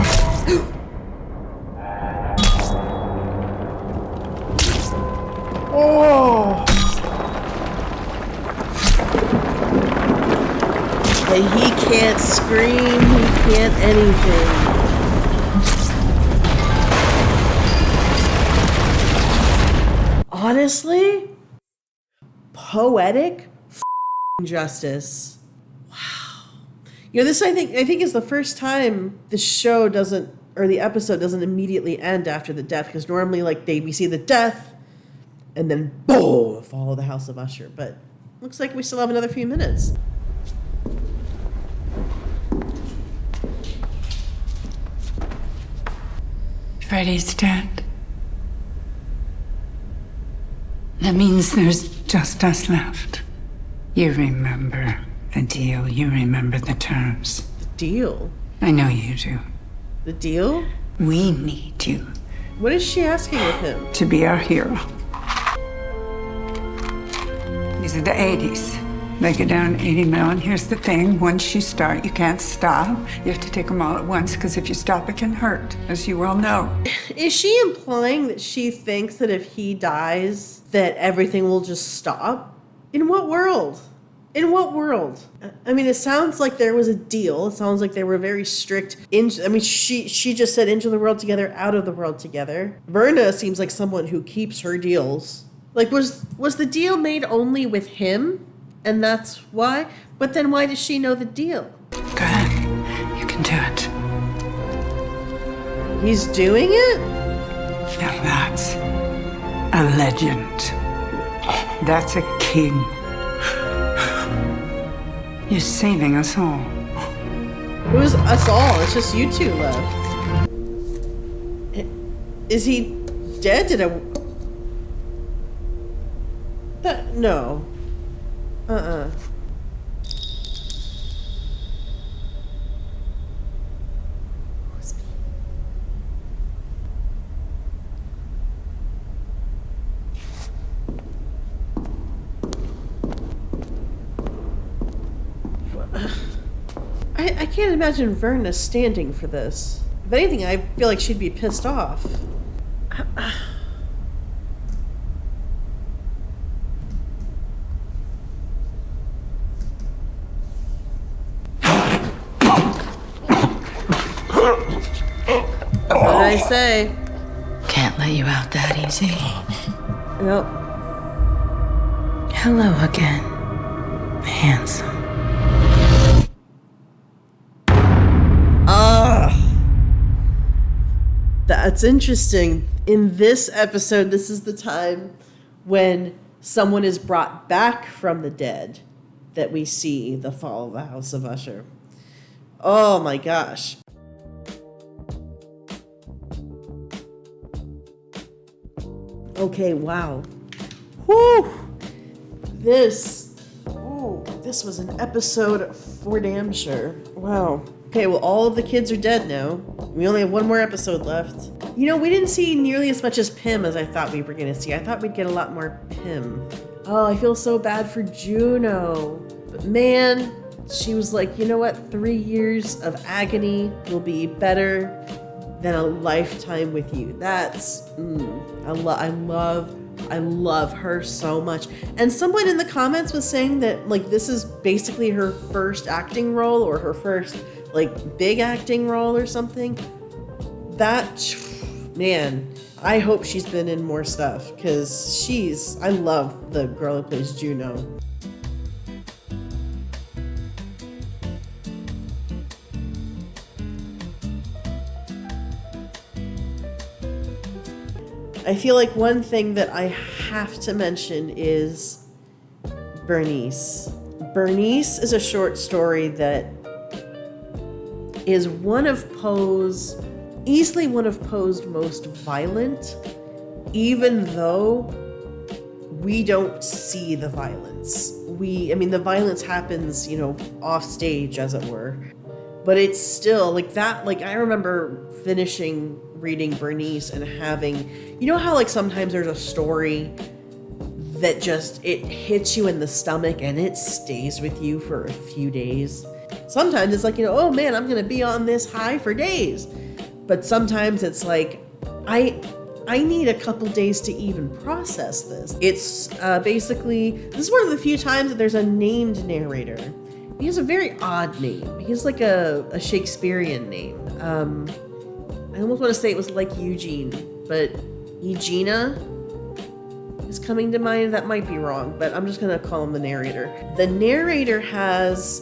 [SPEAKER 1] Oh. He can't scream, he can't anything. Honestly, poetic justice. Wow. You know, this I think is the first time the show doesn't, or the episode doesn't immediately end after the death, because normally we see the death and then boom, follow the House of Usher. But looks like we still have another few minutes.
[SPEAKER 16] Freddie's dead. That means there's just us left. You remember the deal. You remember the terms.
[SPEAKER 1] The deal?
[SPEAKER 16] I know you do.
[SPEAKER 1] The deal?
[SPEAKER 16] We need you.
[SPEAKER 1] What is she asking of him?
[SPEAKER 16] To be our hero. These are the 80s. They go down 80 mil, and here's the thing. Once you start, you can't stop. You have to take them all at once, because if you stop, it can hurt, as you well know.
[SPEAKER 1] Is she implying that she thinks that if he dies, that everything will just stop? In what world? In what world? I mean, it sounds like there was a deal. It sounds like they were very strict. She just said into the world together, out of the world together. Verna seems like someone who keeps her deals. Like, was the deal made only with him? And that's why? But then why does she know the deal?
[SPEAKER 16] Good. You can do it.
[SPEAKER 1] He's doing it?
[SPEAKER 16] Now that's a legend. That's a king. You're saving us all.
[SPEAKER 1] Who's us all? It's just you two left. Is he dead? No. I can't imagine Verna standing for this. If anything, I feel like she'd be pissed off. What did I say?
[SPEAKER 15] Can't let you out that easy.
[SPEAKER 1] Yep.
[SPEAKER 15] Hello again, handsome.
[SPEAKER 1] That's interesting. In this episode, this is the time when someone is brought back from the dead that we see the fall of the House of Usher. Oh my gosh. Okay, wow. Whew. This was an episode for damn sure. Wow. Okay, well, all of the kids are dead now. We only have one more episode left. You know, we didn't see nearly as much as Pim as I thought we were going to see. I thought we'd get a lot more Pim. Oh, I feel so bad for Juno. But man, she was like, you know what? 3 years of agony will be better than a lifetime with you. That's, I love her so much. And someone in the comments was saying that, like, this is basically her first acting role or her first, like, big acting role or something. That, man, I hope she's been in more stuff because I love the girl who plays Juno. I feel like one thing that I have to mention is Berenice. Berenice is a short story that is easily one of Poe's most violent, even though we don't see the violence. The violence happens, off stage, as it were. But it's still like that. Like, I remember finishing reading Berenice and having, how like sometimes there's a story that just, it hits you in the stomach and it stays with you for a few days. Sometimes it's like, oh man, I'm going to be on this high for days. But sometimes it's like, I need a couple days to even process this. It's basically, this is one of the few times that there's a named narrator. He has a very odd name. He has like a Shakespearean name. I almost want to say it was like Eugene, but Eugenia is coming to mind. That might be wrong, but I'm just going to call him the narrator. The narrator has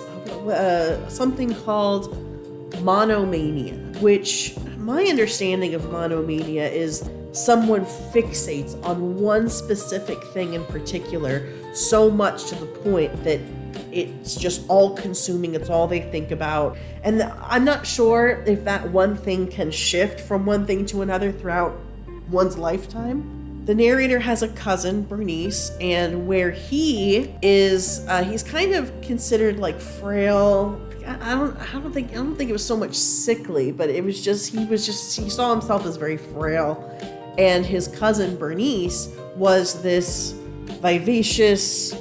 [SPEAKER 1] something called monomania, which my understanding of monomania is someone fixates on one specific thing in particular so much to the point that it's just all consuming. It's all they think about. And I'm not sure if that one thing can shift from one thing to another throughout one's lifetime. The narrator has a cousin, Berenice, and where he is, he's kind of considered like frail. I don't think it was so much sickly, but it was just, he saw himself as very frail. And his cousin, Berenice, was this vivacious,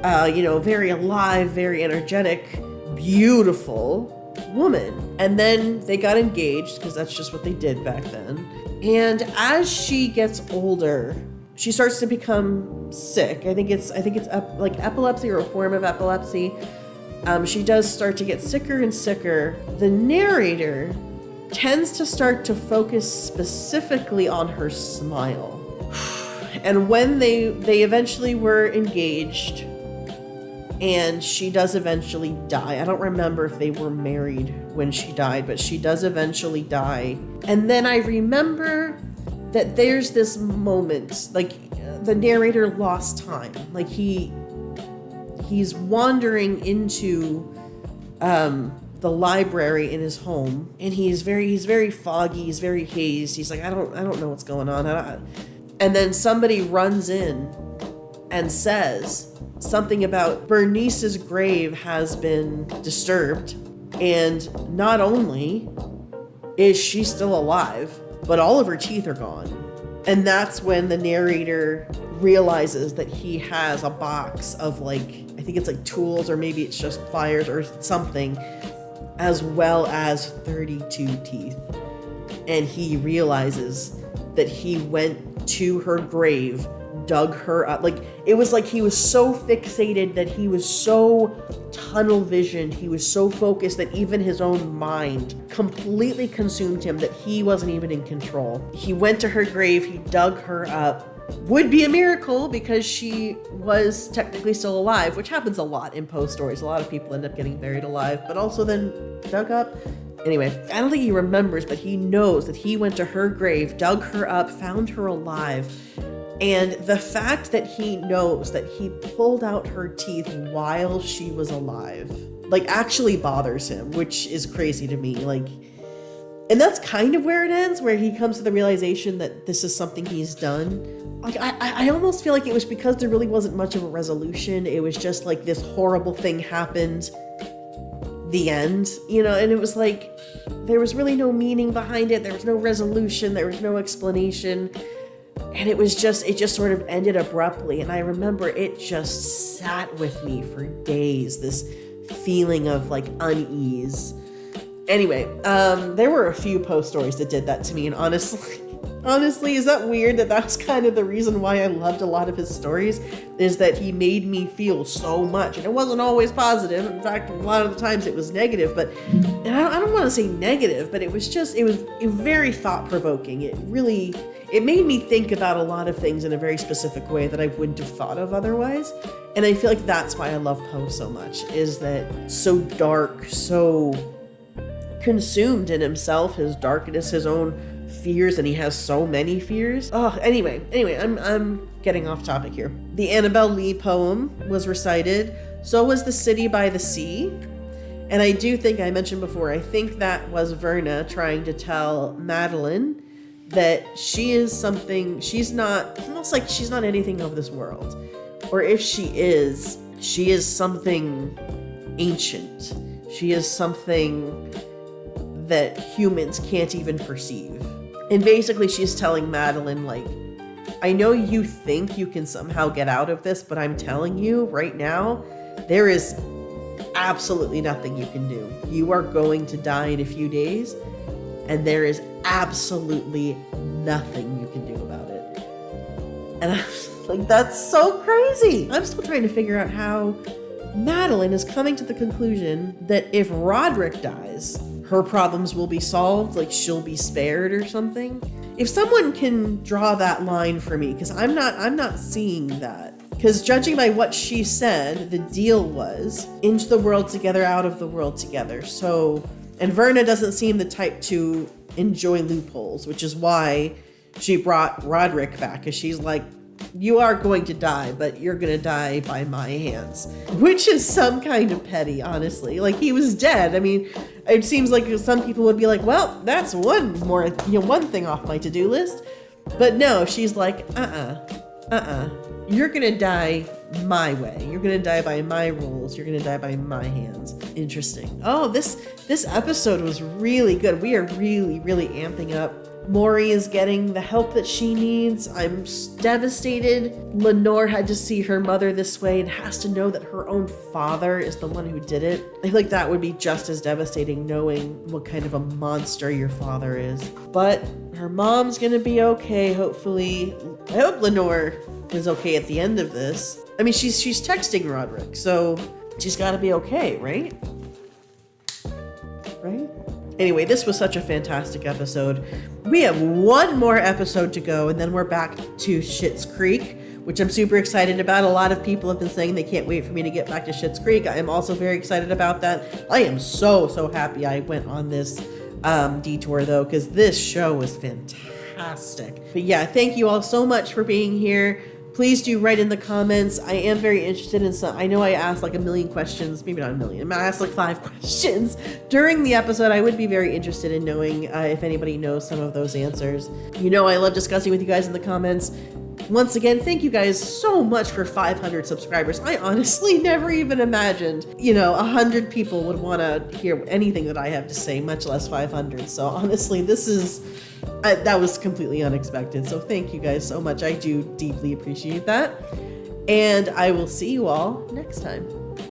[SPEAKER 1] very alive, very energetic, beautiful woman. And then they got engaged because that's just what they did back then. And as she gets older, she starts to become sick. I think it's like epilepsy or a form of epilepsy. She does start to get sicker and sicker. The narrator tends to start to focus specifically on her smile. And when they eventually were engaged, and she does eventually die. I don't remember if they were married when she died, but she does eventually die. And then I remember that there's this moment, like the narrator lost time. Like he's wandering into the library in his home, and he's very foggy, he's very hazed. He's like, I don't know what's going on. And then somebody runs in and says something about Berenice's grave has been disturbed. And not only is she still alive, but all of her teeth are gone. And that's when the narrator realizes that he has a box of like, I think it's like tools, or maybe it's just pliers or something, as well as 32 teeth. And he realizes that he went to her grave, dug her up. Like, it was like he was so fixated, that he was so tunnel visioned, he was so focused that even his own mind completely consumed him, that he wasn't even in control. He went to her grave, he dug her up. Would be a miracle because she was technically still alive, which happens a lot in Poe stories. A lot of people end up getting buried alive, but also then dug up. Anyway, I don't think he remembers, but he knows that he went to her grave, dug her up, found her alive. And the fact that he knows that he pulled out her teeth while she was alive, like, actually bothers him, which is crazy to me. Like, and that's kind of where it ends, where he comes to the realization that this is something he's done. Like, I almost feel like it was because there really wasn't much of a resolution. It was just like this horrible thing happened, the end, you know, and it was like, there was really no meaning behind it. There was no resolution. There was no explanation. And it just sort of ended abruptly. And I remember it just sat with me for days, this feeling of like unease. Anyway, there were a few Poe stories that did that to me. And honestly, is that weird that that's kind of the reason why I loved a lot of his stories, is that he made me feel so much. And it wasn't always positive. In fact, a lot of the times it was negative, but, and I don't want to say negative, but it was very thought-provoking. It made me think about a lot of things in a very specific way that I wouldn't have thought of otherwise. And I feel like that's why I love Poe so much, is that so dark, so consumed in himself, his darkness, his own fears, and he has so many fears. Oh, anyway, I'm getting off topic here. The Annabel Lee poem was recited. So was The City by the Sea. And I do think I mentioned before, I think that was Verna trying to tell Madeline that she is something, she's not, almost like she's not anything of this world. Or if she is something ancient. She is something that humans can't even perceive. And basically she's telling Madeline, like, I know you think you can somehow get out of this, but I'm telling you right now, there is absolutely nothing you can do. You are going to die in a few days, and there is absolutely nothing you can do about it. And I was like, that's so crazy. I'm still trying to figure out how Madeline is coming to the conclusion that if Roderick dies, her problems will be solved, like she'll be spared or something. If someone can draw that line for me, because I'm not seeing that. Because judging by what she said, the deal was into the world together, out of the world together. So, and Verna doesn't seem the type to enjoy loopholes, which is why she brought Roderick back, because she's like, you are going to die, but you're going to die by my hands, which is some kind of petty, honestly. Like, he was dead. I mean, it seems like some people would be like, well, that's one thing off my to-do list. But no, she's like, you're going to die my way. You're going to die by my rules. You're going to die by my hands. Interesting. Oh, this episode was really good. We are really, really amping up. Maury is getting the help that she needs. I'm devastated. Lenore had to see her mother this way and has to know that her own father is the one who did it. I feel like that would be just as devastating, knowing what kind of a monster your father is. But her mom's gonna be okay, hopefully. I hope Lenore is okay at the end of this. I mean, she's texting Roderick, so she's gotta be okay, right? Right? Anyway, this was such a fantastic episode. We have one more episode to go, and then we're back to Schitt's Creek, which I'm super excited about. A lot of people have been saying they can't wait for me to get back to Schitt's Creek. I am also very excited about that. I am so happy I went on this detour, though, because this show was fantastic. But yeah, thank you all so much for being here. Please do write in the comments. I am very interested in some. I know I asked like a million questions, maybe not a million. I asked like 5 questions during the episode. I would be very interested in knowing if anybody knows some of those answers. You know, I love discussing with you guys in the comments. Once again, thank you guys so much for 500 subscribers. I honestly never even imagined, 100 people would want to hear anything that I have to say, much less 500. So honestly, that was completely unexpected. So thank you guys so much. I do deeply appreciate that. And I will see you all next time.